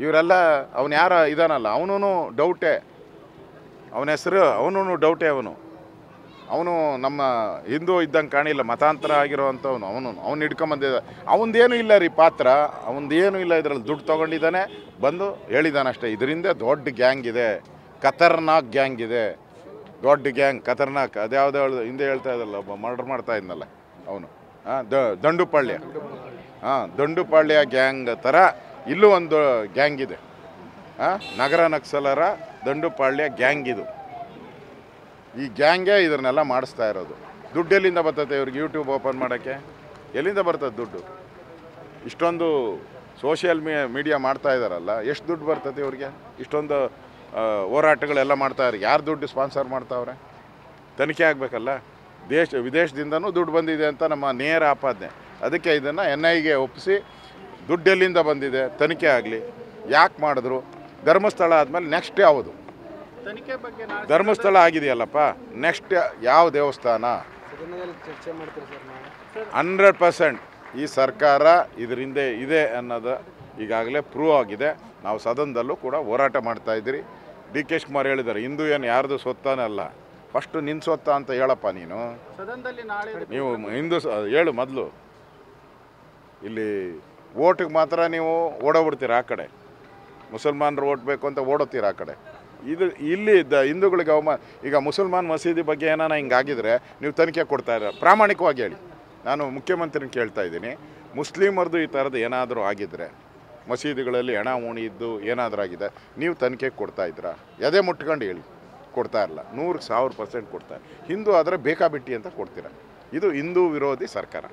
ಇವರೆಲ್ಲ ಅವನು ಯಾರ ಇದಾನಲ್ಲ ಅವನು ಡೌಟೇ, ಅವನ ಹೆಸರು ಅವನು ಡೌಟೇ. ಅವನು ನಮ್ಮ ಹಿಂದೂ ಇದ್ದಂಗೆ ಕಾಣಿಲ್ಲ, ಮತಾಂತರ ಆಗಿರೋವಂಥವನು. ಅವನು ಹಿಡ್ಕೊಂಬಂದಿದ್ದ. ಅವನದೇನು ಇಲ್ಲ ರೀ ಪಾತ್ರ, ಅವನದೇನು ಇಲ್ಲ. ಇದರಲ್ಲಿ ದುಡ್ಡು ತೊಗೊಂಡಿದ್ದಾನೆ, ಬಂದು ಹೇಳಿದ್ದಾನೆ ಅಷ್ಟೇ. ಇದರಿಂದ ದೊಡ್ಡ ಗ್ಯಾಂಗ್ ಇದೆ, ಖತರ್ನಾಕ್ ಗ್ಯಾಂಗ್ ಇದೆ, ದೊಡ್ಡ ಗ್ಯಾಂಗ್ ಖತರ್ನಾಕ್. ಅದ್ಯಾವುದೋ ಹಿಂದೆ ಹೇಳ್ತಾ ಇದ್ದಲ್ಲ, ಒಬ್ಬ ಮರ್ಡರ್ ಮಾಡ್ತಾ ಇದ್ನಲ್ಲ ಅವನು, ದಂಡುಪಾಳ್ಯ. ದಂಡುಪಾಳ್ಯ ಗ್ಯಾಂಗ್ ಥರ ಇಲ್ಲೂ ಒಂದು ಗ್ಯಾಂಗ್ ಇದೆ. ನಗರ ನಕ್ಸಲರ ದಂಡುಪಾಳ್ಯ ಗ್ಯಾಂಗ್ ಇದು. ಈ ಗ್ಯಾಂಗೇ ಇದನ್ನೆಲ್ಲ ಮಾಡಿಸ್ತಾ ಇರೋದು. ದುಡ್ಡು ಎಲ್ಲಿಂದ ಬರ್ತದೆ ಇವ್ರಿಗೆ? ಯೂಟ್ಯೂಬ್ ಓಪನ್ ಮಾಡೋಕ್ಕೆ ಎಲ್ಲಿಂದ ಬರ್ತದೆ ದುಡ್ಡು? ಇಷ್ಟೊಂದು ಸೋಷಿಯಲ್ ಮೀಡಿಯಾ ಮಾಡ್ತಾ ಇದ್ದಾರಲ್ಲ, ಎಷ್ಟು ದುಡ್ಡು ಬರ್ತದೆ ಇವ್ರಿಗೆ? ಇಷ್ಟೊಂದು ಹೋರಾಟಗಳೆಲ್ಲ ಮಾಡ್ತಾಯಿದ್ದಾರೆ, ಯಾರು ದುಡ್ಡು ಸ್ಪಾನ್ಸರ್ ಮಾಡ್ತಾವ್ರೆ? ತನಿಖೆ ಆಗಬೇಕಲ್ಲ. ವಿದೇಶದಿಂದನೂ ದುಡ್ಡು ಬಂದಿದೆ ಅಂತ ನಮ್ಮ ನೇರ ಆಪಾದನೆ. ಅದಕ್ಕೆ ಇದನ್ನು NIಗೆ ಒಪ್ಪಿಸಿ ದುಡ್ಡು ಎಲ್ಲಿಂದ ಬಂದಿದೆ ತನಿಖೆ ಆಗಲಿ. ಯಾಕೆ ಮಾಡಿದ್ರು? ಧರ್ಮಸ್ಥಳ ಆದಮೇಲೆ ನೆಕ್ಸ್ಟ್ ಯಾವುದು? ಧರ್ಮಸ್ಥಳ ಆಗಿದೆಯಲ್ಲಪ್ಪ, ನೆಕ್ಸ್ಟ್ ಯಾವ ದೇವಸ್ಥಾನ? 100% ಈ ಸರ್ಕಾರ ಇದರಿಂದ ಇದೆ ಅನ್ನೋದು ಈಗಾಗಲೇ ಪ್ರೂವ್ ಆಗಿದೆ. ನಾವು ಸದನದಲ್ಲೂ ಕೂಡ ಹೋರಾಟ ಮಾಡ್ತಾಯಿದ್ದೀರಿ. DK ಶಿವಕುಮಾರ್ ಹೇಳಿದ್ದಾರೆ, ಹಿಂದೂ ಏನು ಯಾರ್ದು ಸೊತ್ತಾನಲ್ಲ, ಫಸ್ಟು ನಿನ್ನ ಸೊತ್ತ ಅಂತ ಹೇಳಪ್ಪ ನೀನು. ನೀವು ಹಿಂದೂ ಹೇಳು ಮೊದಲು. ಇಲ್ಲಿ ಓಟಿಗೆ ಮಾತ್ರ ನೀವು ಓಡೋಗ್ಬಿಡ್ತೀರ ಆ ಕಡೆ, ಮುಸಲ್ಮಾನರು ಓಟ್ ಬೇಕು ಅಂತ ಓಡೋತೀರ ಆ ಕಡೆ. ಇಲ್ಲಿ ಹಿಂದೂಗಳಿಗೆ ಅವಮಾನ. ಈಗ ಮುಸಲ್ಮಾನ್ ಮಸೀದಿ ಬಗ್ಗೆ ಏನಾನ ಹಿಂಗಾಗಿದ್ರೆ ನೀವು ತನಿಖೆ ಕೊಡ್ತಾ ಇದ್ದಾರೆ, ಪ್ರಾಮಾಣಿಕವಾಗಿ ಹೇಳಿ. ನಾನು ಮುಖ್ಯಮಂತ್ರಿನ ಕೇಳ್ತಾ ಇದ್ದೀನಿ, ಮುಸ್ಲಿಮರದು ಈ ಥರದ್ದು ಏನಾದರೂ ಆಗಿದ್ದರೆ, ಮಸೀದಿಗಳಲ್ಲಿ ಹೆಣ ಉಣಿ ಇದ್ದು ಏನಾದರೂ ಆಗಿದೆ, ನೀವು ತನಿಖೆ ಕೊಡ್ತಾ ಇದ್ದೀರಾ? ಎದೆ ಮುಟ್ಕೊಂಡು ಹೇಳಿ. ಕೊಡ್ತಾ ಇರಲ್ಲ. 100,000% ಕೊಡ್ತಾರೆ. ಹಿಂದೂ ಆದರೆ ಬೇಕಾಬಿಟ್ಟಿ ಅಂತ ಕೊಡ್ತೀರ. ಇದು ಹಿಂದೂ ವಿರೋಧಿ ಸರ್ಕಾರ.